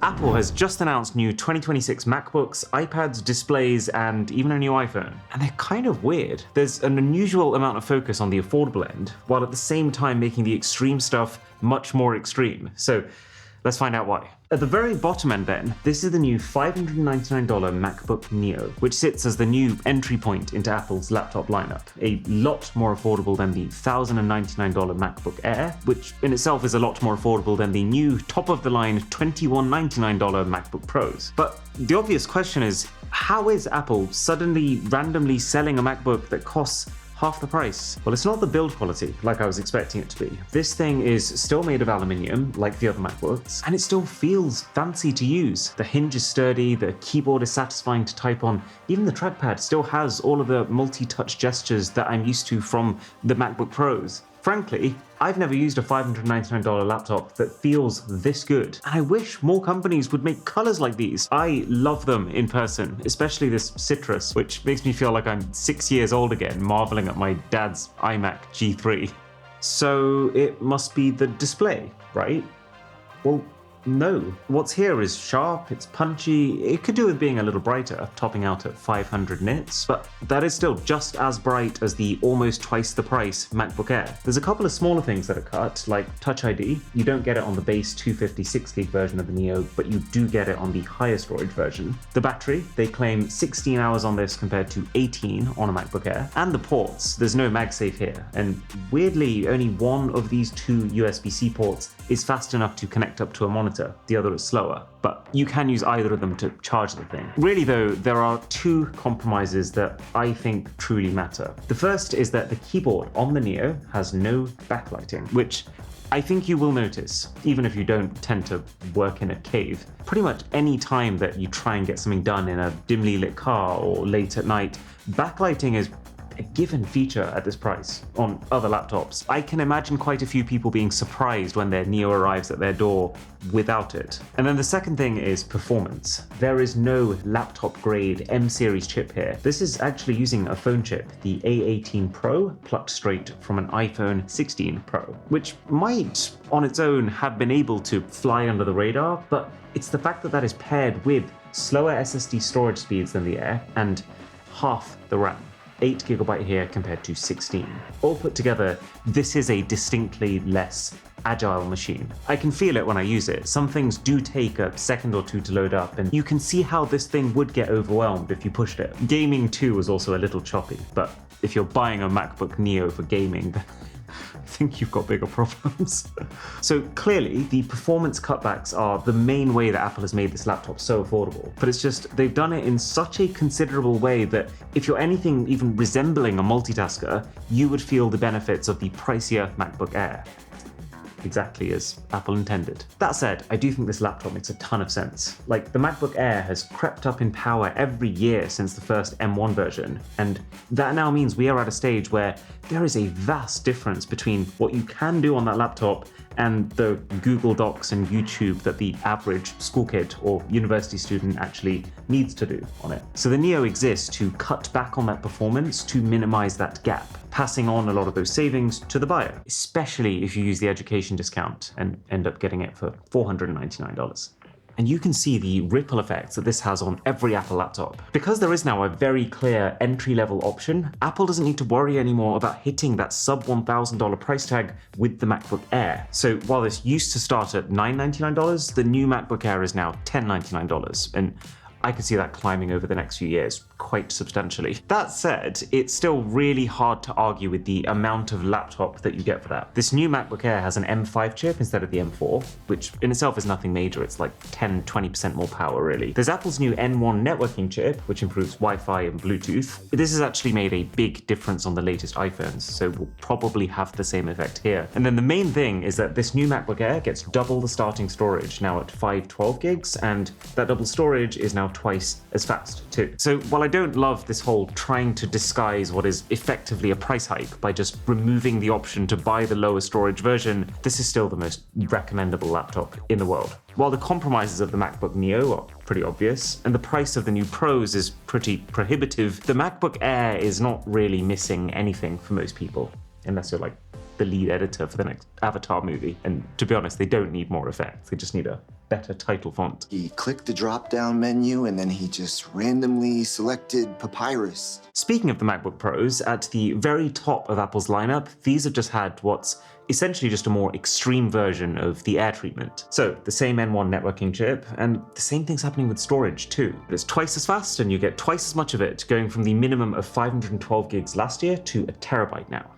Apple has just announced new 2026 MacBooks, iPads, displays, and even a new iPhone. And they're kind of weird. There's an unusual amount of focus on the affordable end, while at the same time making the extreme stuff much more extreme. So let's find out why. At the very bottom end then, this is the new $599 MacBook Neo, which sits as the new entry point into Apple's laptop lineup. A lot more affordable than the $1,099 MacBook Air, which in itself is a lot more affordable than the new top-of-the-line $2,199 MacBook Pros. But the obvious question is, how is Apple suddenly randomly selling a MacBook that costs half the price? Well, it's not the build quality like I was expecting it to be. This thing is still made of aluminium, like the other MacBooks, and it still feels fancy to use. The hinge is sturdy, the keyboard is satisfying to type on, even the trackpad still has all of the multi-touch gestures that I'm used to from the MacBook Pros. Frankly, I've never used a $599 laptop that feels this good, and I wish more companies would make colors like these. I love them in person, especially this citrus, which makes me feel like I'm 6 years old again, marveling at my dad's iMac G3. So it must be the display, right? Well, no. What's here is sharp, it's punchy, it could do with being a little brighter, topping out at 500 nits, but that is still just as bright as the almost twice the price MacBook Air. There's a couple of smaller things that are cut, like Touch ID. You don't get it on the base 256 gig version of the Neo, but you do get it on the higher storage version. The battery, they claim 16 hours on this compared to 18 on a MacBook Air. And the ports, there's no MagSafe here, and weirdly, only one of these two USB-C ports is fast enough to connect up to a monitor. The other is slower, but you can use either of them to charge the thing. Really though, there are two compromises that I think truly matter. The first is that the keyboard on the Neo has no backlighting, which I think you will notice, even if you don't tend to work in a cave. Pretty much any time that you try and get something done in a dimly lit car or late at night, backlighting is a given feature at this price on other laptops. I can imagine quite a few people being surprised when their Neo arrives at their door without it. And then the second thing is performance. There is no laptop grade M series chip here. This is actually using a phone chip, the A18 Pro, plucked straight from an iPhone 16 Pro, which might on its own have been able to fly under the radar, but it's the fact that that is paired with slower SSD storage speeds than the Air and half the RAM. 8GB here compared to 16. All put together, this is a distinctly less agile machine. I can feel it when I use it. Some things do take a second or two to load up, and you can see how this thing would get overwhelmed if you pushed it. Gaming too was also a little choppy, but if you're buying a MacBook Neo for gaming, I think you've got bigger problems. So clearly, the performance cutbacks are the main way that Apple has made this laptop so affordable. But it's just, they've done it in such a considerable way that if you're anything even resembling a multitasker, you would feel the benefits of the pricier MacBook Air. Exactly as Apple intended. That said, I do think this laptop makes a ton of sense. Like, the MacBook Air has crept up in power every year since the first M1 version, and that now means we are at a stage where there is a vast difference between what you can do on that laptop and the Google Docs and YouTube that the average school kid or university student actually needs to do on it. So the Neo exists to cut back on that performance to minimize that gap, passing on a lot of those savings to the buyer, especially if you use the education discount and end up getting it for $499. And you can see the ripple effects that this has on every Apple laptop. Because there is now a very clear entry-level option, Apple doesn't need to worry anymore about hitting that sub $1,000 price tag with the MacBook Air. So while this used to start at $999, the new MacBook Air is now $1099, and I could see that climbing over the next few years quite substantially. That said, it's still really hard to argue with the amount of laptop that you get for that. This new MacBook Air has an M5 chip instead of the M4, which in itself is nothing major. It's like 10-20% more power, really. There's Apple's new N1 networking chip, which improves Wi-Fi and Bluetooth. This has actually made a big difference on the latest iPhones, so we'll probably have the same effect here. And then the main thing is that this new MacBook Air gets double the starting storage, now at 512 gigs, and that double storage is now twice as fast too. So while I don't love this whole trying to disguise what is effectively a price hike by just removing the option to buy the lower storage version, this is still the most recommendable laptop in the world. While the compromises of the MacBook Neo are pretty obvious, and the price of the new Pros is pretty prohibitive, the MacBook Air is not really missing anything for most people, unless you're like the lead editor for the next Avatar movie. And to be honest, they don't need more effects, they just need a better title font. He clicked the drop-down menu and then he just randomly selected Papyrus. Speaking of the MacBook Pros, at the very top of Apple's lineup, these have just had what's essentially just a more extreme version of the Air treatment. So the same M1 networking chip, and the same thing's happening with storage too. It's twice as fast and you get twice as much of it, going from the minimum of 512 gigs last year to a terabyte now.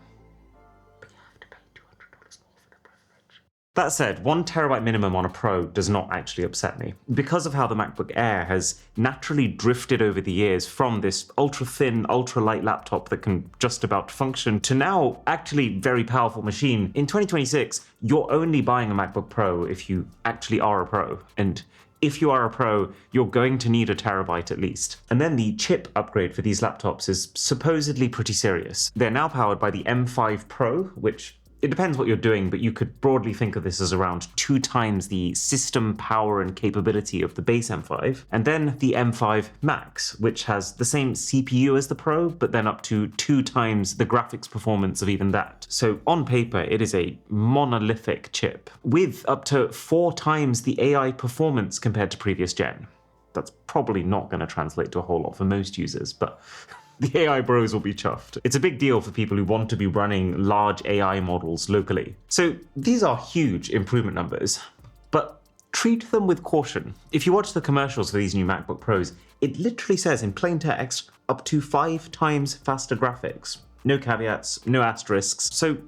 That said, 1 terabyte minimum on a Pro does not actually upset me. Because of how the MacBook Air has naturally drifted over the years from this ultra-thin, ultra-light laptop that can just about function to now actually very powerful machine, in 2026, you're only buying a MacBook Pro if you actually are a Pro. And if you are a Pro, you're going to need a terabyte at least. And then the chip upgrade for these laptops is supposedly pretty serious. They're now powered by the M5 Pro, which it depends what you're doing, but you could broadly think of this as around 2 times the system power and capability of the base M5. And then the M5 Max, which has the same CPU as the Pro, but then up to 2 times the graphics performance of even that. So on paper, it is a monolithic chip with up to 4 times the AI performance compared to previous gen. That's probably not going to translate to a whole lot for most users, but the AI bros will be chuffed. It's a big deal for people who want to be running large AI models locally. So these are huge improvement numbers, but treat them with caution. If you watch the commercials for these new MacBook Pros, it literally says in plain text, up to 5 times faster graphics. No caveats, no asterisks. So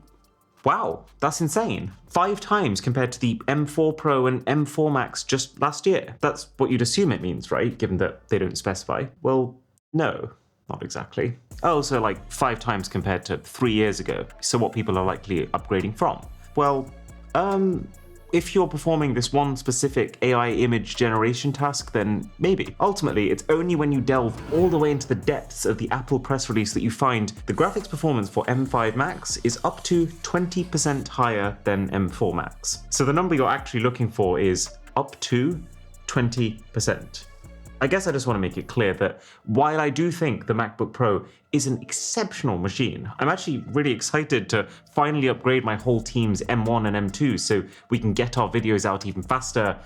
wow, that's insane. 5 times compared to the M4 Pro and M4 Max just last year. That's what you'd assume it means, right? Given that they don't specify. Well, no. Not exactly. Oh, so like 5 times compared to 3 years ago. So what people are likely upgrading from? Well, if you're performing this one specific AI image generation task, then maybe. Ultimately, it's only when you delve all the way into the depths of the Apple press release that you find the graphics performance for M5 Max is up to 20% higher than M4 Max. So the number you're actually looking for is up to 20%. I guess I just want to make it clear that while I do think the MacBook Pro is an exceptional machine, I'm actually really excited to finally upgrade my whole team's M1 and M2 so we can get our videos out even faster.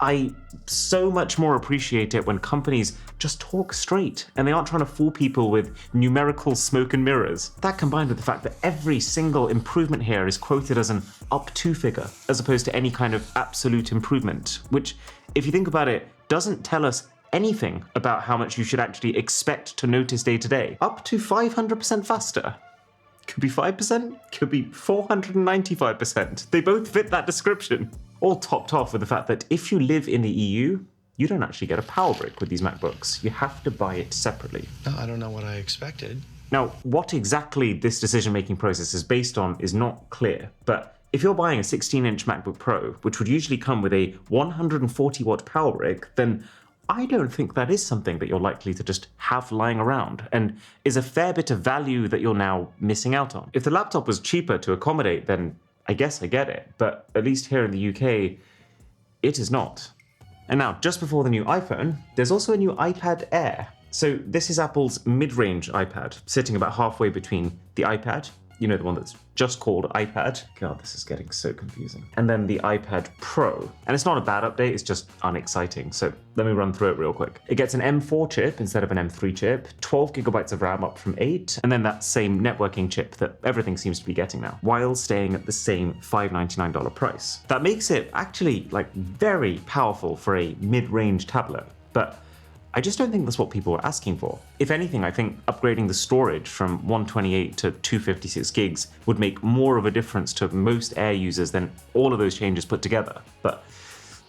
I so much more appreciate it when companies just talk straight and they aren't trying to fool people with numerical smoke and mirrors. That combined with the fact that every single improvement here is quoted as an up to figure, as opposed to any kind of absolute improvement, which, if you think about it, doesn't tell us anything about how much you should actually expect to notice day to day. Up to 500% faster. Could be 5%, could be 495%. They both fit that description. All topped off with the fact that if you live in the EU, you don't actually get a power brick with these MacBooks. You have to buy it separately. No, I don't know what I expected. Now, what exactly this decision-making process is based on is not clear, but if you're buying a 16-inch MacBook Pro, which would usually come with a 140-watt power brick, then I don't think that is something that you're likely to just have lying around, and is a fair bit of value that you're now missing out on. If the laptop was cheaper to accommodate, then I guess I get it, but at least here in the UK, it is not. And now, just before the new iPhone, there's also a new iPad Air. So this is Apple's mid-range iPad, sitting about halfway between the iPad, you know, the one that's just called iPad. God, this is getting so confusing. And then the iPad Pro. And it's not a bad update, it's just unexciting. So let me run through it real quick. It gets an M4 chip instead of an M3 chip, 12 gigabytes of RAM up from 8, and then that same networking chip that everything seems to be getting now, while staying at the same $599 price. That makes it actually like very powerful for a mid-range tablet, but I just don't think that's what people are asking for. If anything, I think upgrading the storage from 128 to 256 gigs would make more of a difference to most Air users than all of those changes put together. But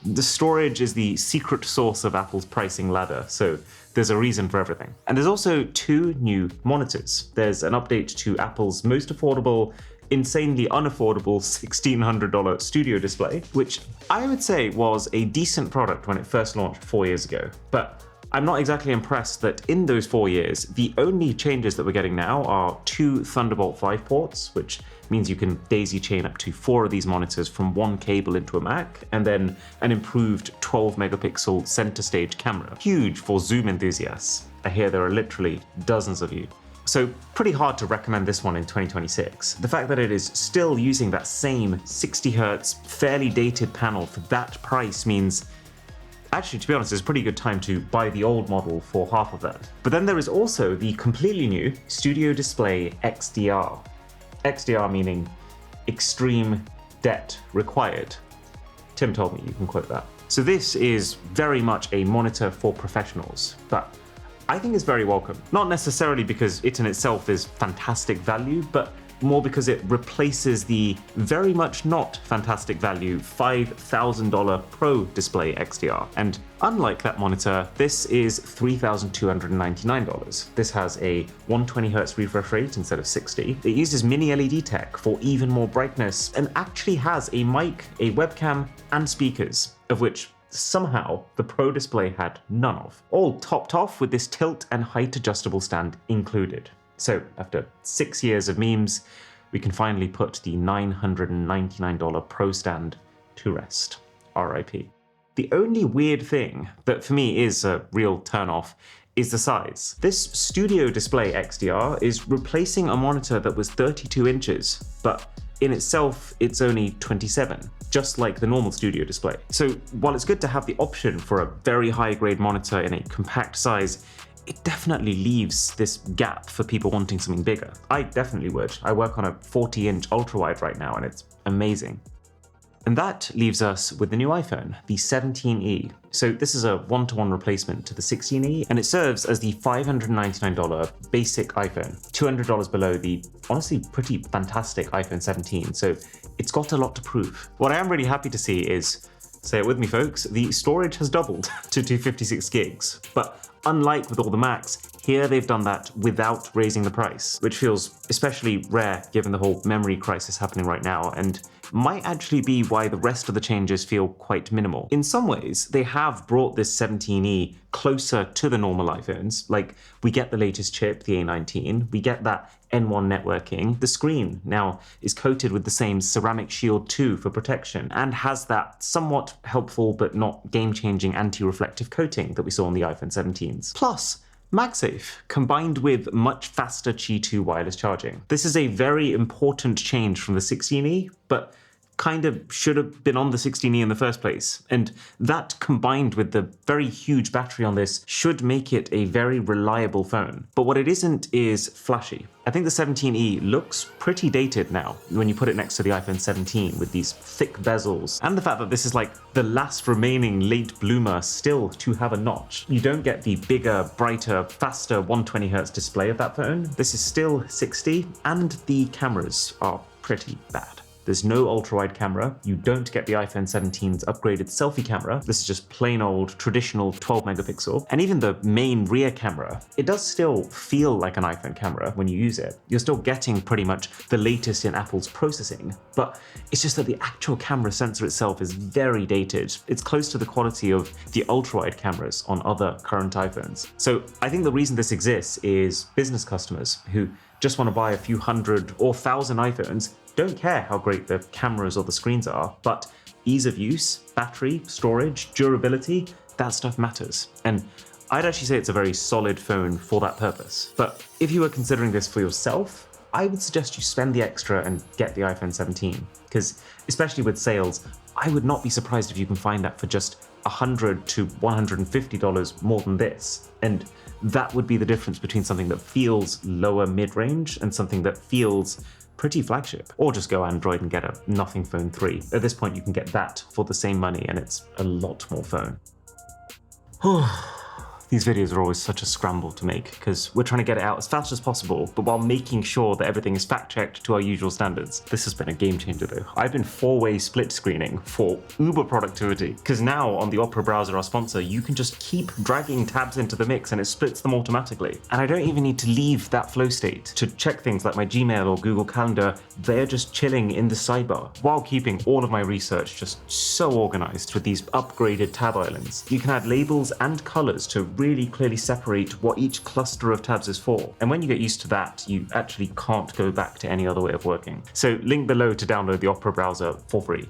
the storage is the secret sauce of Apple's pricing ladder, so there's a reason for everything. And there's also 2 new monitors. There's an update to Apple's most affordable, insanely unaffordable $1,600 studio display, which I would say was a decent product when it first launched 4 years ago. But I'm not exactly impressed that in those 4 years, the only changes that we're getting now are 2 Thunderbolt 5 ports, which means you can daisy chain up to 4 of these monitors from 1 cable into a Mac, and then an improved 12 megapixel center stage camera. Huge for zoom enthusiasts. I hear there are literally dozens of you. So pretty hard to recommend this one in 2026. The fact that it is still using that same 60Hz, fairly dated panel for that price means, actually, to be honest, it's a pretty good time to buy the old model for half of that. But then there is also the completely new Studio Display XDR. XDR meaning extreme debt required. Tim told me you can quote that. So this is very much a monitor for professionals, but I think it's very welcome. Not necessarily because it in itself is fantastic value, but more because it replaces the very much not fantastic value $5,000 Pro Display XDR. And unlike that monitor, this is $3,299. This has a 120Hz refresh rate instead of 60. It uses mini LED tech for even more brightness and actually has a mic, a webcam, and speakers, of which somehow the Pro Display had none of. All topped off with this tilt and height adjustable stand included. So after 6 years of memes, we can finally put the $999 Pro stand to rest. RIP. The only weird thing that for me is a real turnoff is the size. This Studio Display XDR is replacing a monitor that was 32 inches, but in itself, it's only 27, just like the normal Studio Display. So while it's good to have the option for a very high-grade monitor in a compact size, it definitely leaves this gap for people wanting something bigger. I definitely would. I work on a 40-inch ultrawide right now, and it's amazing. And that leaves us with the new iPhone, the 17e. So this is a one-to-one replacement to the 16e, and it serves as the $599 basic iPhone, $200 below the honestly pretty fantastic iPhone 17. So it's got a lot to prove. What I am really happy to see is, say it with me folks, the storage has doubled to 256 gigs. But unlike with all the Macs, here they've done that without raising the price, which feels especially rare given the whole memory crisis happening right now, and might actually be why the rest of the changes feel quite minimal. In some ways, they have brought this 17e closer to the normal iPhones. Like, we get the latest chip, the A19, we get that N1 networking. The screen now is coated with the same Ceramic Shield 2 for protection, and has that somewhat helpful but not game-changing anti-reflective coating that we saw on the iPhone 17s. Plus, MagSafe, combined with much faster Qi 2 wireless charging. This is a very important change from the 16e, but kind of should have been on the 16e in the first place. And that combined with the very huge battery on this should make it a very reliable phone. But what it isn't is flashy. I think the 17e looks pretty dated now when you put it next to the iPhone 17 with these thick bezels, and the fact that this is like the last remaining late bloomer still to have a notch. You don't get the bigger, brighter, faster 120Hz display of that phone. This is still 60, and the cameras are pretty bad. There's no ultra-wide camera. You don't get the iPhone 17's upgraded selfie camera. This is just plain old traditional 12 megapixel. And even the main rear camera, it does still feel like an iPhone camera when you use it. You're still getting pretty much the latest in Apple's processing, but it's just that the actual camera sensor itself is very dated. It's close to the quality of the ultra-wide cameras on other current iPhones. So I think the reason this exists is business customers who just want to buy a few hundred or thousand iPhones, don't care how great the cameras or the screens are, but ease of use, battery, storage, durability, that stuff matters. And I'd actually say it's a very solid phone for that purpose. But if you were considering this for yourself, I would suggest you spend the extra and get the iPhone 17, because especially with sales, I would not be surprised if you can find that for just $100 to $150 more than this. And that would be the difference between something that feels lower mid-range and something that feels pretty flagship. Or just go Android and get a Nothing Phone 3. At this point, you can get that for the same money, and it's a lot more phone. These videos are always such a scramble to make because we're trying to get it out as fast as possible, but while making sure that everything is fact-checked to our usual standards. This has been a game changer though. I've been 4-way split screening for uber productivity, because now on the Opera browser, our sponsor, you can just keep dragging tabs into the mix and it splits them automatically. And I don't even need to leave that flow state to check things like my Gmail or Google Calendar. They're just chilling in the sidebar while keeping all of my research just so organized with these upgraded tab islands. You can add labels and colors to really clearly separate what each cluster of tabs is for. And when you get used to that, you actually can't go back to any other way of working. So link below to download the Opera browser for free.